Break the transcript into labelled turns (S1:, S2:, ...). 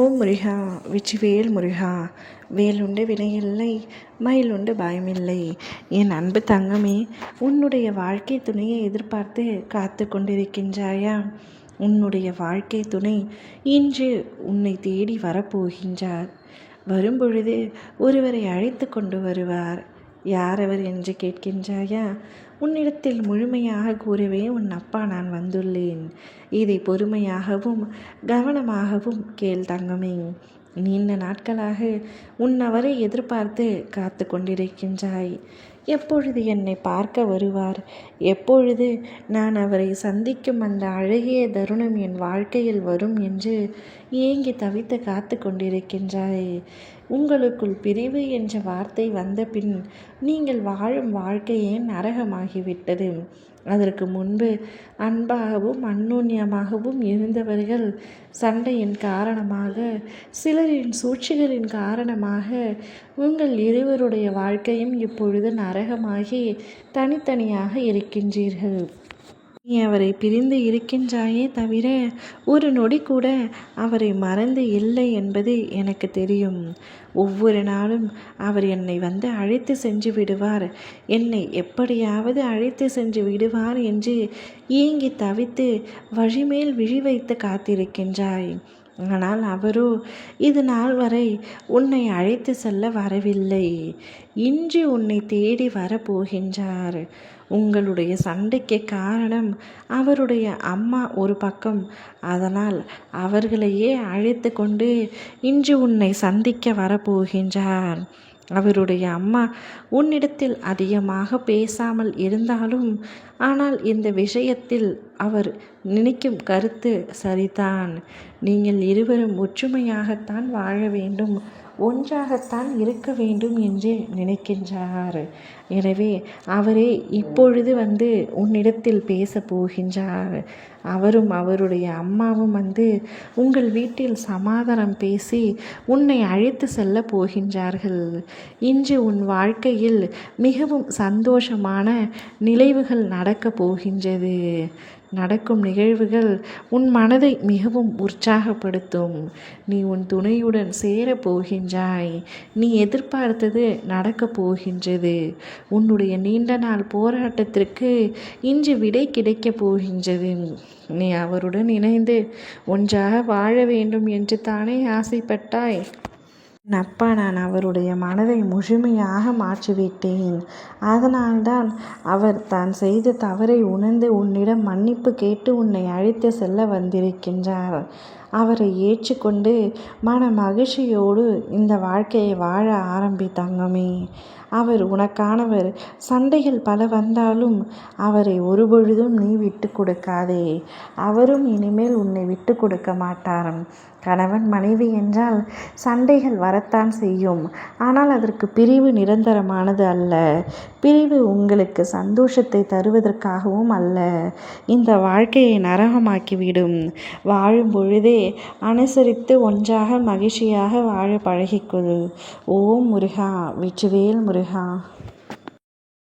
S1: ஓம் முருகா வெற்றிவேல் முருகா. வேலுண்டு வினையில்லை, மயிலுண்டு பயமில்லை. என் அன்பு தங்கமே, உன்னுடைய வாழ்க்கை துணையை எதிர்பார்த்து காத்து கொண்டிருக்கின்றாயா? உன்னுடைய வாழ்க்கை துணை இன்று உன்னை தேடி வரப்போகின்றார். வரும்பொழுது ஒருவரை அழைத்து கொண்டு வருவார். யார் அவர் என்று கேட்கின்றாயா? உன்னிடத்தில் முழுமையாக கூறவே உன் அப்பா நான் வந்துள்ளேன். இதை பொறுமையாகவும் கவனமாகவும் கேள் தங்கமே. நீண்ட நாட்களாக அவரை எதிர்பார்த்து காத்து கொண்டிருக்கின்றாய். எப்பொழுது என்னை பார்க்க வருவார், எப்பொழுது நான் அவரை சந்திக்கும் அந்த அழகிய தருணம் என் வாழ்க்கையில் வரும் என்று ஏங்கி தவித்து காத்து கொண்டிருக்கின்றாய். உங்களுக்குள் பிரிவு என்ற வார்த்தை வந்த பின் நீங்கள் வாழும் வாழ்க்கையே நரகமாகிவிட்டது. அதற்கு முன்பு அன்பாகவும் அந்யோன்யமாகவும் இருந்தவர்கள் சண்டையின் காரணமாக, சிலரின் சூழ்ச்சிகளின் காரணமாக உங்கள் இருவருடைய வாழ்க்கையும் இப்பொழுது நரகமாகி தனித்தனியாக இருக்கின்றீர்கள். நீ அவரை பிரிந்து இருக்கின்றாயே தவிர ஒரு நொடி கூட அவரை மறந்து இல்லை என்பது எனக்கு தெரியும். ஒவ்வொரு நாளும் அவர் என்னை வந்து அழைத்து சென்று விடுவார், என்னை எப்படியாவது அழைத்து சென்று விடுவார் என்று ஏங்கி தவித்து வழிமேல் விழி வைத்து காத்திருக்கின்றாய். ஆனால் அவரோ இது நாள் வரை உன்னை அழைத்து செல்ல வரவில்லை. இன்று உன்னை தேடி வரப்போகின்றார். உங்களுடைய சண்டைக்கு காரணம் அவருடைய அம்மா ஒரு பக்கம். அதனால் அவர்களையே அழைத்து கொண்டு இன்று உன்னை சந்திக்க வரப்போகின்றார். அவருடைய அம்மா உன்னிடத்தில் அதிகமாக பேசாமல் இருந்தாலும், ஆனால் இந்த விஷயத்தில் அவர் நினைக்கும் கருத்து சரிதான். நீங்கள் இருவரும் ஒற்றுமையாகத்தான் வாழ வேண்டும், ஒன்றாகத்தான் இருக்க வேண்டும் என்று நினைக்கின்றார். எனவே அவரே இப்பொழுது வந்து உன்னிடத்தில் பேச போகின்றார். அவரும் அவருடைய அம்மாவும் வந்து உங்கள் வீட்டில் சமாதானம் பேசி உன்னை அழைத்து செல்ல போகின்றார்கள். இன்று உன் வாழ்க்கையில் மிகவும் சந்தோஷமான நிகழ்வுகள் நடக்கப் போகின்றது. நடக்கும் நிகழ்வுகள் உன் மனதை மிகவும் உற்சாகப்படுத்தும். நீ உன் துணையுடன் சேரப் போகின்றாய். நீ எதிர்பார்த்தது நடக்கப் போகின்றது. உன்னுடைய நீண்ட நாள் போராட்டத்திற்கு இன்று விடை கிடைக்கப் போகின்றது. நீ அவருடன் இணைந்து ஒன்றாக வாழ வேண்டும் என்று தானே ஆசைப்பட்டாய். அப்பா நான் அவருடைய மனதை முழுமையாக மாற்றிவிட்டேன். அதனால்தான் அவர் தான் செய்த தவறை உணர்ந்து உன்னிடம் மன்னிப்பு கேட்டு உன்னை அழைத்து செல்ல வந்திருக்கின்றார். அவரை ஏற்றுக்கொண்டு மன மகிழ்ச்சியோடு இந்த வாழ்க்கையை வாழ ஆரம்பித்தாங்கமே. அவர் உனக்கானவர். சண்டைகள் பல வந்தாலும் அவரை ஒருபொழுதும் நீ விட்டு கொடுக்காதே. அவரும் இனிமேல் உன்னை விட்டு கொடுக்க மாட்டார். கணவன் மனைவி என்றால் சண்டைகள் வரத்தான் செய்யும். ஆனால் அதற்கு பிரிவு நிரந்தரமானது அல்ல. பிரிவு உங்களுக்கு சந்தோஷத்தை தருவதற்காகவும் அல்ல. இந்த வாழ்க்கையை நரகமாக்கிவிடும். வாழும் பொழுதே அனுசரித்து ஒன்றாக மகிழ்ச்சியாக வாழ பழகிக்கொள். ஓம் முருகா வெற்றிவேல் முருகா.